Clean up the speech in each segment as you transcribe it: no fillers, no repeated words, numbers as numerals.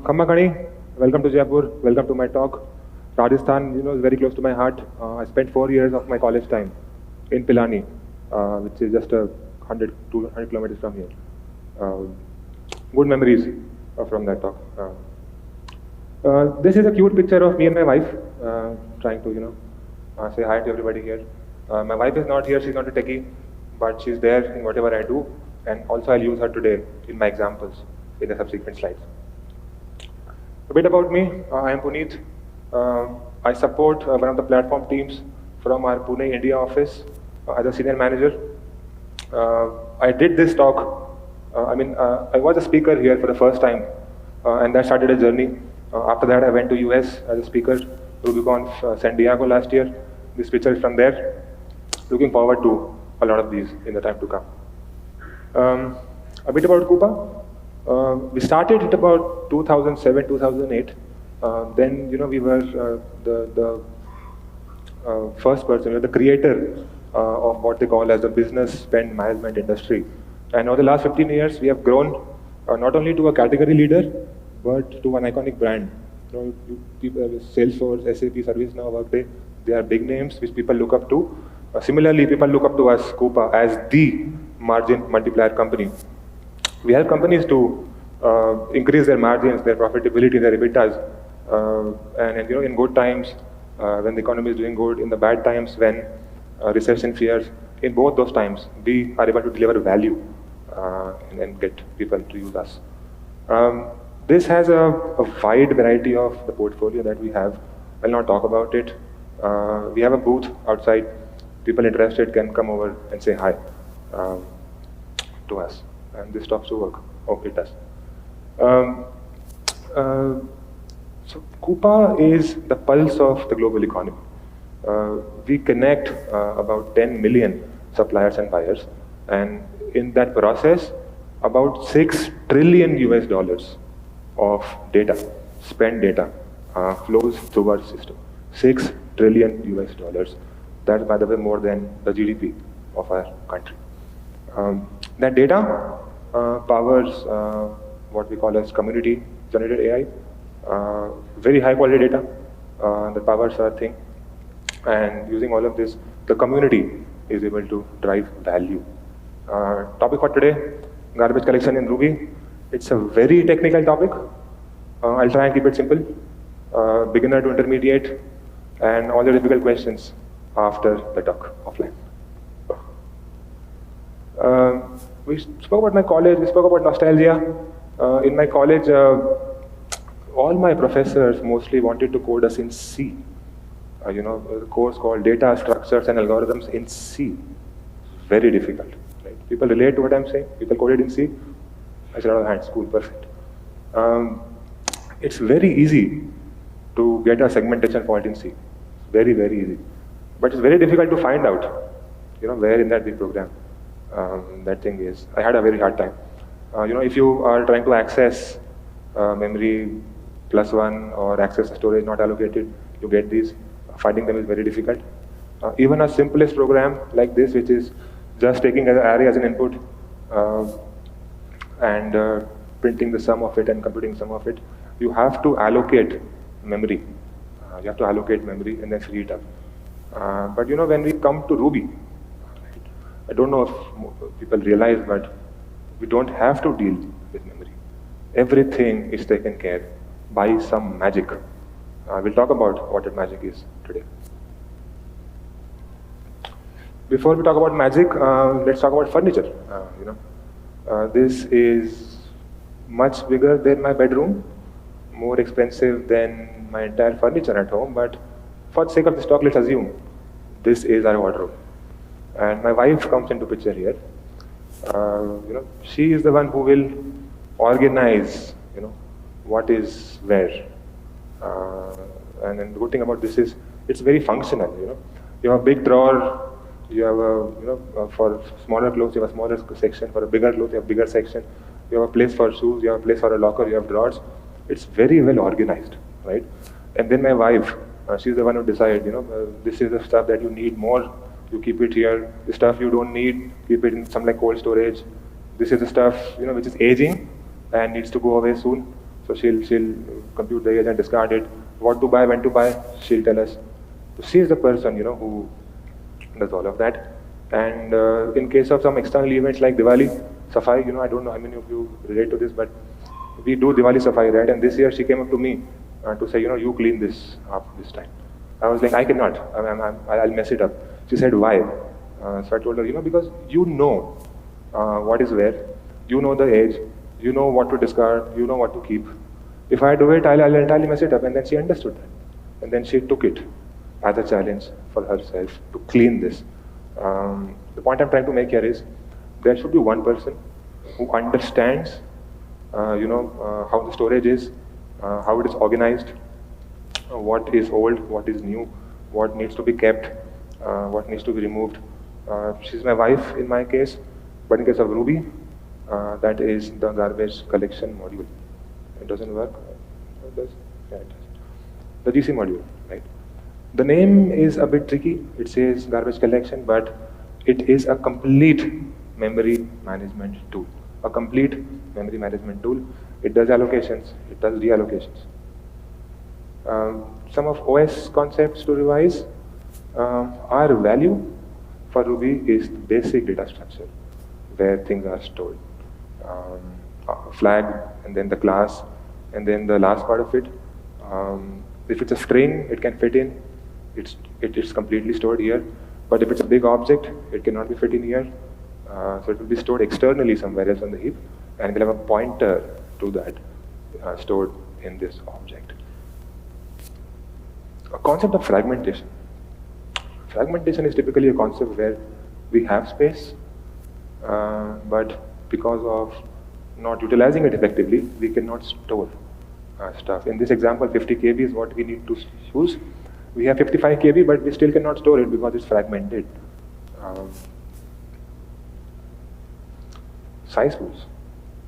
Khammakani, welcome to Jaipur, welcome to my talk. Rajasthan, is very close to my heart. I spent 4 years of my college time in Pilani, which is just 200 kilometers from here. Good memories from that talk. This is a cute picture of me and my wife trying to, say hi to everybody here. My wife is not here, she's not a techie, but she's there in whatever I do, and also I'll use her today in my examples in the subsequent slides. A bit about me, I am Puneet. I support one of the platform teams from our Pune, India office as a senior manager. I did this talk, I was a speaker here for the first time, and that started a journey. After that, I went to US as a speaker, RubyConf San Diego last year. This picture is from there. Looking forward to a lot of these in the time to come. A bit about Coupa. We started at about 2007, 2008. Then, we were the first person, the creator of what they call as the business spend management industry. And over the last 15 years, we have grown not only to a category leader, but to an iconic brand. People, Salesforce, SAP, ServiceNow, Workday, they are big names which people look up to. Similarly, people look up to us, Coupa, as the margin multiplier company. We help companies to increase their margins, their profitability, their EBITDAs, and in good times, when the economy is doing good, in the bad times, when recession fears, in both those times, we are able to deliver value and get people to use us. This has a wide variety of the portfolio that we have. I'll not talk about it. We have a booth outside. People interested can come over and say hi to us. And this stops to work. Oh, it does. So Coupa is the pulse of the global economy. We connect about 10 million suppliers and buyers, and in that process, about $6 trillion of data, spend data, flows through our system. $6 trillion. That's, by the way, more than the GDP of our country. That data powers what we call as community-generated AI, very high-quality data that powers our thing. And using all of this, the community is able to drive value. Topic for today, garbage collection in Ruby. It's a very technical topic. I'll try and keep it simple. Beginner to intermediate, and all the difficult questions after the talk offline. We spoke about my college, we spoke about nostalgia. In my college, all my professors mostly wanted to code us in C. A course called Data Structures and Algorithms in C. Very difficult. Right? People relate to what I'm saying. People coded in C. I said, hands, cool, perfect. It's very easy to get a segmentation fault in C. Very, very easy. But it's very difficult to find out, where in that big program that thing is. I had a very hard time. If you are trying to access memory +1 or access storage not allocated, you get these. Finding them is very difficult. Even a simplest program like this, which is just taking an array as an input and printing the sum of it and computing the sum of it, you have to allocate memory. You have to allocate memory and then free it up. But when we come to Ruby, I don't know if people realize, but we don't have to deal with memory. Everything is taken care by some magic. We'll talk about what that magic is today. Before we talk about magic, let's talk about furniture. This is much bigger than my bedroom, more expensive than my entire furniture at home, but for the sake of this talk, let's assume this is our wardrobe. And my wife comes into picture here. She is the one who will organize, what is where. And then the good thing about this is it's very functional. You have a big drawer. You have for smaller clothes you have a smaller section. For a bigger clothes you have a bigger section. You have a place for shoes. You have a place for a locker. You have drawers. It's very well organized, right? And then my wife, she's the one who decides. This is the stuff that you need more. You keep it here. The stuff you don't need, keep it in some like cold storage. This is the stuff which is aging and needs to go away soon. So she'll compute the age and discard it. What to buy, when to buy, she'll tell us. So she is the person, who does all of that. And in case of some external events like Diwali, Safai, I don't know how many of you relate to this, but we do Diwali Safai, right? And this year she came up to me to say, you clean this up this time. I was like, I cannot. I'll mess it up. She said, why? So I told her, because you know what is where, you know the age, you know what to discard, you know what to keep. If I do it, I'll entirely mess it up. And then she understood that. And then she took it as a challenge for herself to clean this. The point I'm trying to make here is there should be one person who understands, how the storage is, how it is organized, what is old, what is new, what needs to be kept, what needs to be removed. She's my wife in my case, but in case of Ruby, that is the garbage collection module. It doesn't work. It does. Yeah, it does. The GC module, right? The name is a bit tricky. It says garbage collection, but it is a complete memory management tool. A complete memory management tool. It does allocations. It does reallocations. Some of OS concepts to revise. Our value for Ruby is the basic data structure where things are stored. Flag, and then the class, and then the last part of it. If it's a string, it can fit in. It is completely stored here. But if it's a big object, it cannot be fit in here. So it will be stored externally somewhere else on the heap, and we'll have a pointer to that stored in this object. A concept of fragmentation. Fragmentation is typically a concept where we have space, but because of not utilizing it effectively, we cannot store stuff. In this example, 50 KB is what we need to use. We have 55 KB, but we still cannot store it because it's fragmented. Size pools.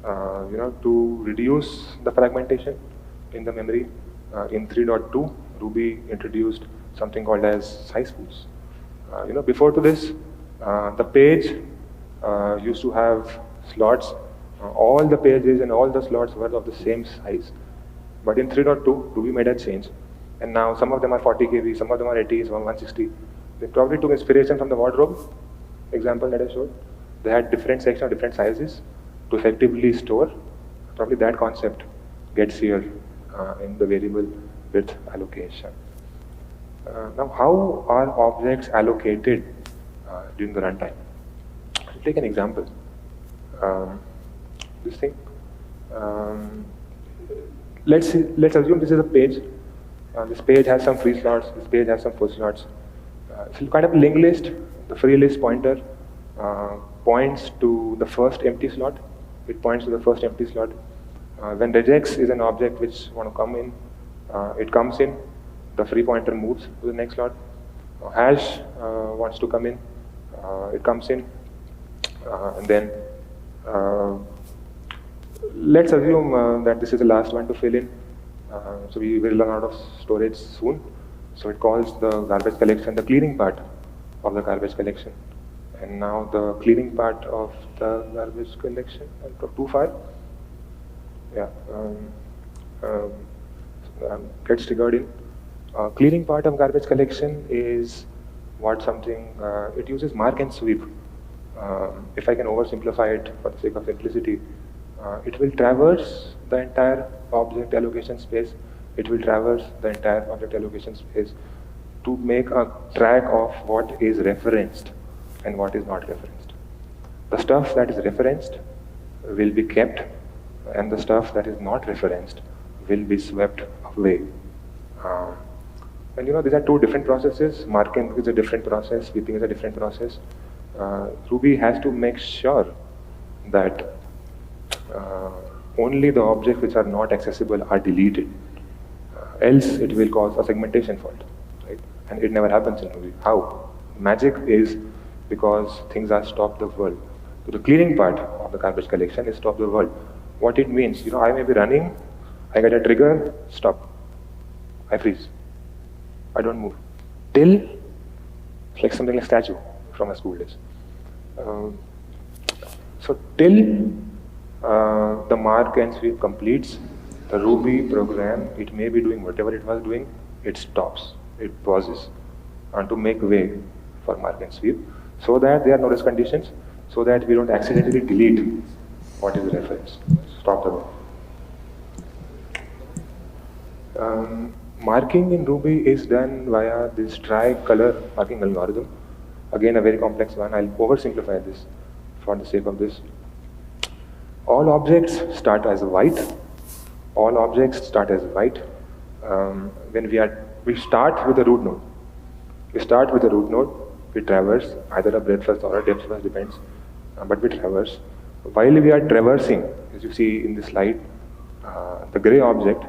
To reduce the fragmentation in the memory, in 3.2, Ruby introduced something called as size pools. Before to this, the page used to have slots. All the pages and all the slots were of the same size. But in 3.2, Ruby made a change. And now some of them are 40 KB, some of them are 80, some are 160. They probably took inspiration from the wardrobe example that I showed. They had different sections, different sizes to effectively store. Probably that concept gets here in the variable width allocation. Now, how are objects allocated during the runtime? I'll take an example. This thing. Let's assume this is a page. This page has some free slots. This page has some full slots. So kind of linked list. The free list pointer points to the first empty slot. It points to the first empty slot. When regex is an object which want to come in, it comes in. The free pointer moves to the next slot. Hash wants to come in. It comes in, and then let's assume that this is the last one to fill in. So we will run out of storage soon. So it calls the garbage collection the cleaning part of the garbage collection. And now the cleaning part of the garbage collection, too far. Yeah, gets triggered in. Cleaning part of garbage collection is what something, it uses mark and sweep. If I can oversimplify it for the sake of simplicity, it will traverse the entire object allocation space. It will traverse the entire object allocation space to make a track of what is referenced and what is not referenced. The stuff that is referenced will be kept, and the stuff that is not referenced will be swept away. And these are two different processes. Marking is a different process, sweeping is a different process. Ruby has to make sure that only the objects which are not accessible are deleted. Else it will cause a segmentation fault, right? And it never happens in Ruby. How? Magic is because things are stop the world. So the cleaning part of the garbage collection is stop the world. What it means, I may be running, I get a trigger, stop. I freeze. I don't move. Till, it's like something like statue from my school days. So till the mark and sweep completes, The Ruby program, it may be doing whatever it was doing, it stops, it pauses, and to make way for mark and sweep, so that there are no rest conditions, so that we don't accidentally delete what is the reference. Stop the work. Marking in Ruby is done via this tri-color marking algorithm. Again, a very complex one. I'll oversimplify this for the sake of this. All objects start as white. All objects start as white. When we start with the root node. We start with the root node. We traverse either a breadth first or a depth first, depends. But we traverse. While we are traversing, as you see in the slide, the gray object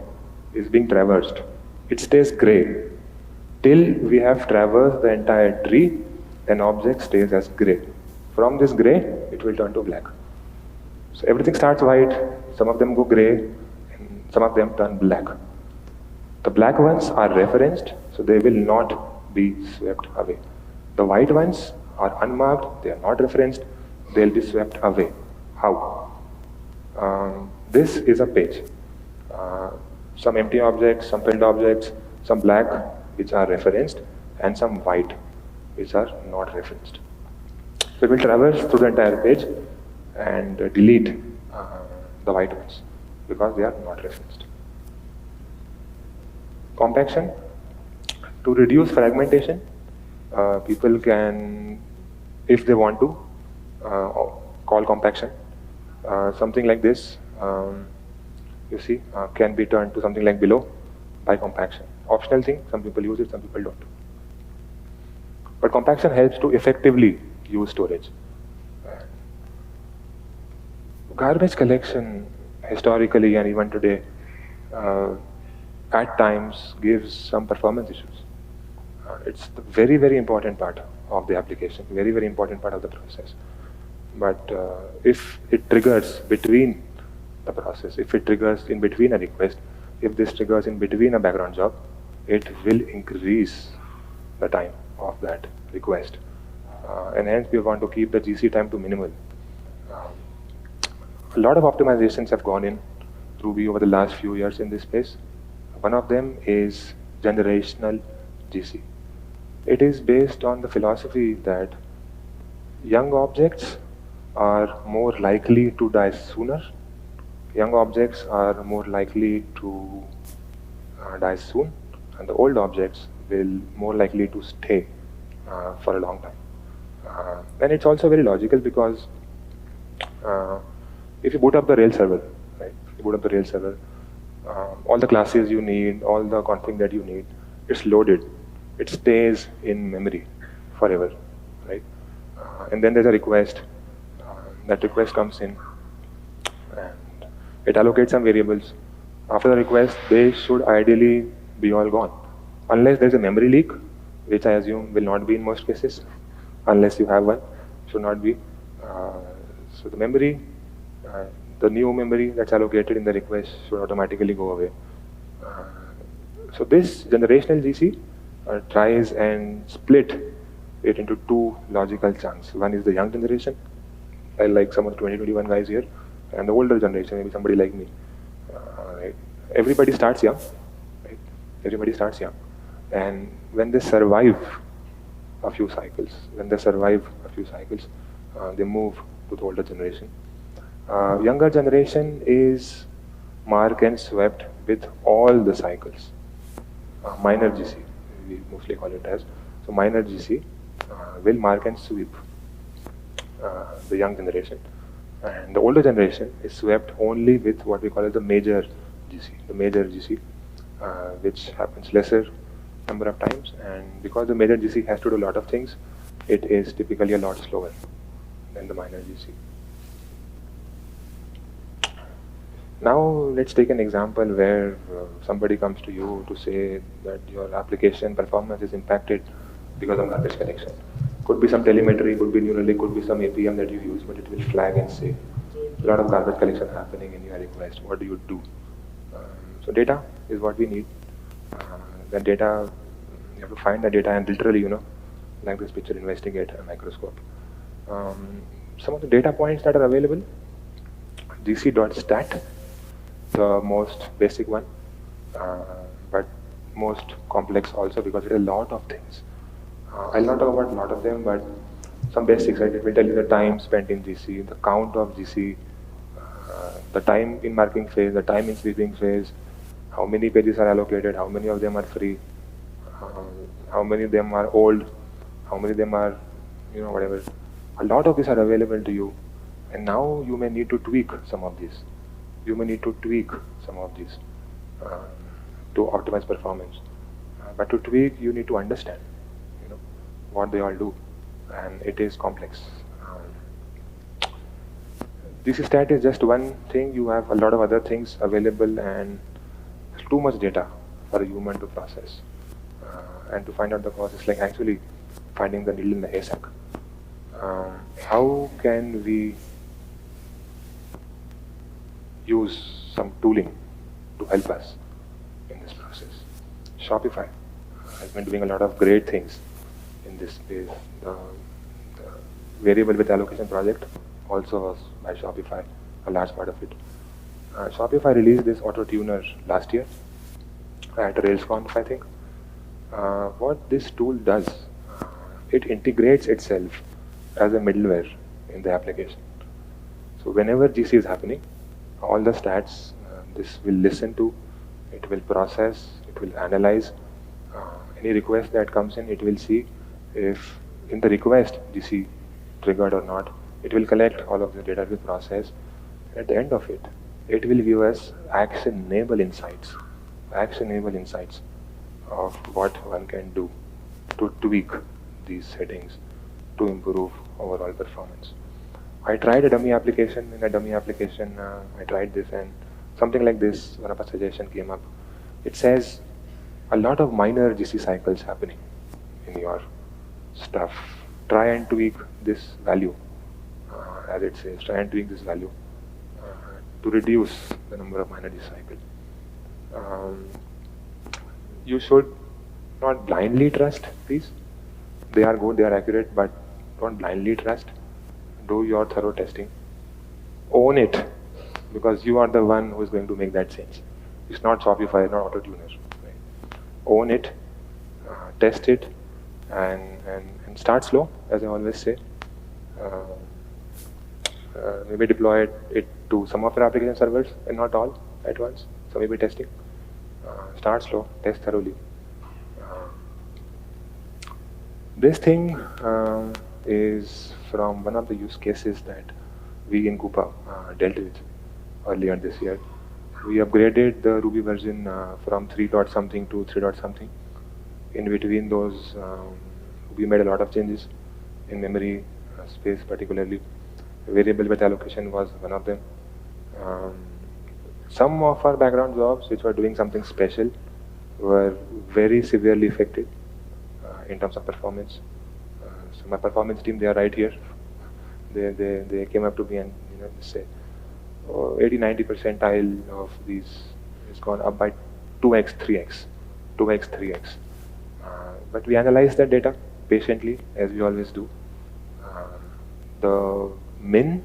is being traversed. It stays gray till we have traversed the entire tree. An object stays as gray. From this gray, it will turn to black. So everything starts white, some of them go gray, and some of them turn black. The black ones are referenced, so they will not be swept away. The white ones are unmarked, they are not referenced, they'll be swept away. How? This is a page. Some empty objects, some filled objects, some black, which are referenced, and some white, which are not referenced. So we'll traverse through the entire page and delete the white ones because they are not referenced. Compaction. To reduce fragmentation, people can, if they want to, call compaction. Something like this, you see, can be turned to something like below by compaction. Optional thing, some people use it, some people don't. But compaction helps to effectively use storage. Garbage collection, historically and even today, at times gives some performance issues. It's the very, very important part of the application, very, very important part of the process. But if it triggers between the process, if it triggers in between a request, if this triggers in between a background job, it will increase the time of that request. And hence we want to keep the GC time to minimal. A lot of optimizations have gone in Ruby over the last few years in this space. One of them is generational GC. It is based on the philosophy that young objects are more likely to die sooner. Young objects are more likely to die soon, and the old objects will more likely to stay for a long time. And it's also very logical because if you boot up the Rails server, right? You boot up the Rails server, all the classes you need, all the config that you need, it's loaded. It stays in memory forever, right? And then there's a request. That request comes in, and it allocates some variables. After the request, they should ideally be all gone, unless there's a memory leak, which I assume will not be in most cases, unless you have one, should not be. So the memory, the new memory that's allocated in the request should automatically go away. So this generational GC tries and split it into two logical chunks. One is the young generation, like some of the 2021 guys here, and the older generation, maybe somebody like me. Right? Everybody starts young, right? Everybody starts young. And when they survive a few cycles, they move to the older generation. Younger generation is mark and swept with all the cycles. Minor GC, we mostly call it as. So minor GC will mark and sweep the young generation. And the older generation is swept only with what we call as the major GC. The major GC, which happens lesser number of times, and because the major GC has to do a lot of things, it is typically a lot slower than the minor GC. Now let's take an example where somebody comes to you to say that your application performance is impacted because of garbage collection. Could be some telemetry, could be Neuralink, could be some APM that you use, but it will flag and say a lot of garbage collection happening in your request. What do you do? So data is what we need. The data, you have to find the data and literally, like this picture, investigate a microscope. Some of the data points that are available, gc.stat the most basic one, but most complex also because it is a lot of things. I'll not talk about a lot of them, but some basics, right? It will tell you the time spent in GC, the count of GC, the time in marking phase, the time in sweeping phase, how many pages are allocated, how many of them are free, how many of them are old, how many of them are, whatever. A lot of these are available to you, and now you may need to tweak some of these. You may need to tweak some of these uh, to optimize performance. But to tweak, you need to understand, what they all do, and it is complex. This stat is just one thing. You have a lot of other things available, and too much data for a human to process. And to find out the cause is like actually finding the needle in the haystack. How can we use some tooling to help us in this process? Shopify has been doing a lot of great things in this space. The variable with allocation project also was by Shopify, a large part of it. Shopify released this auto tuner last year at RailsConf, I think. What this tool does, it integrates itself as a middleware in the application. So whenever GC is happening, all the stats this will listen to, it will process, it will analyze any request that comes in. It will see if in the request GC triggered or not. It will collect all of the data, it will process. At the end of it, it will give us actionable insights of what one can do to tweak these settings to improve overall performance. I tried a dummy application. In a dummy application, I tried this, and something like this, one of a suggestion came up. It says a lot of minor GC cycles happening in your stuff. Try and tweak this value, as it says. Try and tweak this value to reduce the number of minor GC cycles. You should not blindly trust these. They are good, they are accurate, but don't blindly trust. Do your thorough testing. Own it, because you are the one who is going to make that change. It's not Shopify, not auto-tuner. Right? Own it, test it, and start slow, as I always say. Maybe deploy it to some of your application servers and not all at once. So maybe testing. Start slow, test thoroughly. This thing is from one of the use cases that we in Coupa dealt with earlier this year. We upgraded the Ruby version from 3 dot something to 3 dot something. In between those, we made a lot of changes in memory space, particularly. Variable with allocation was one of them. Some of our background jobs which were doing something special were very severely affected in terms of performance. So my performance team, they are right here. They came up to me and say, 80-90 percentile of these is gone up by 2x, 3x, 2x, 3x. But we analyzed that data patiently, as we always do. The min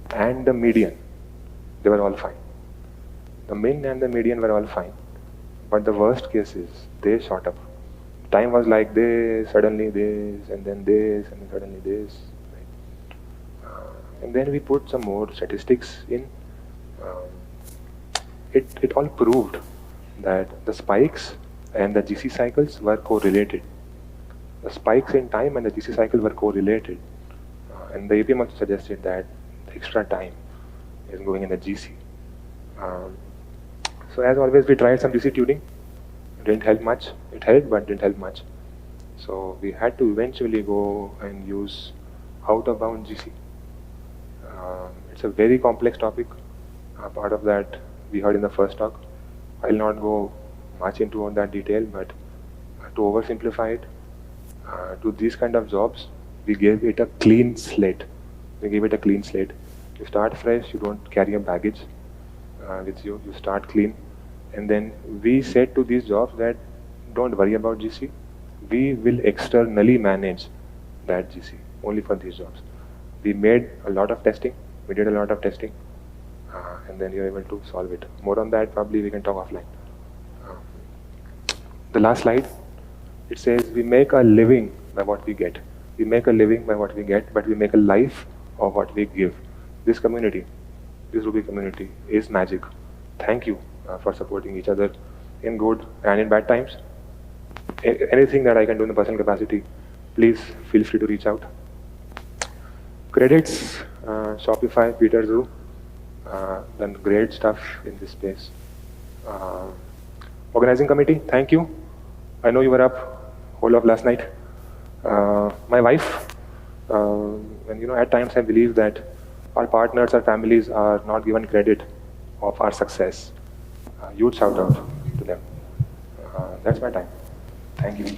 and the median, they were all fine. The min and the median were all fine, but the worst cases, they shot up. Time was like this, suddenly this, and then this, and then suddenly this. Right? And then we put some more statistics in. It all proved that the spikes and the GC cycles were correlated. The spikes in time and the GC cycle were correlated. And the APM also suggested that the extra time is going in the GC. So as always, we tried some GC tuning. It didn't help much. It helped, but didn't help much. So we had to eventually go and use out-of-bound GC. It's a very complex topic. Part of that we heard in the first talk. I'll not go much into all that detail, but to oversimplify it, to these kind of jobs, we gave it a clean slate. You start fresh, you don't carry a baggage with you, you start clean. And then we said to these jobs that don't worry about GC, we will externally manage that GC only for these jobs. We made a lot of testing, we did a lot of testing. and then you're able to solve it. More on that, probably we can talk offline. The last slide, it says we make a living by what we get. We make a living by what we get, but we make a life of what we give. This community, this Ruby community is magic. Thank you for supporting each other in good and in bad times. Anything that I can do in the personal capacity, please feel free to reach out. Credits, Shopify, Peter Zhu, done great stuff in this space. Organizing committee, thank you. I know you were up whole of last night. My wife, and at times I believe that our partners, our families are not given credit of our success. Huge shout out to them. That's my time. Thank you.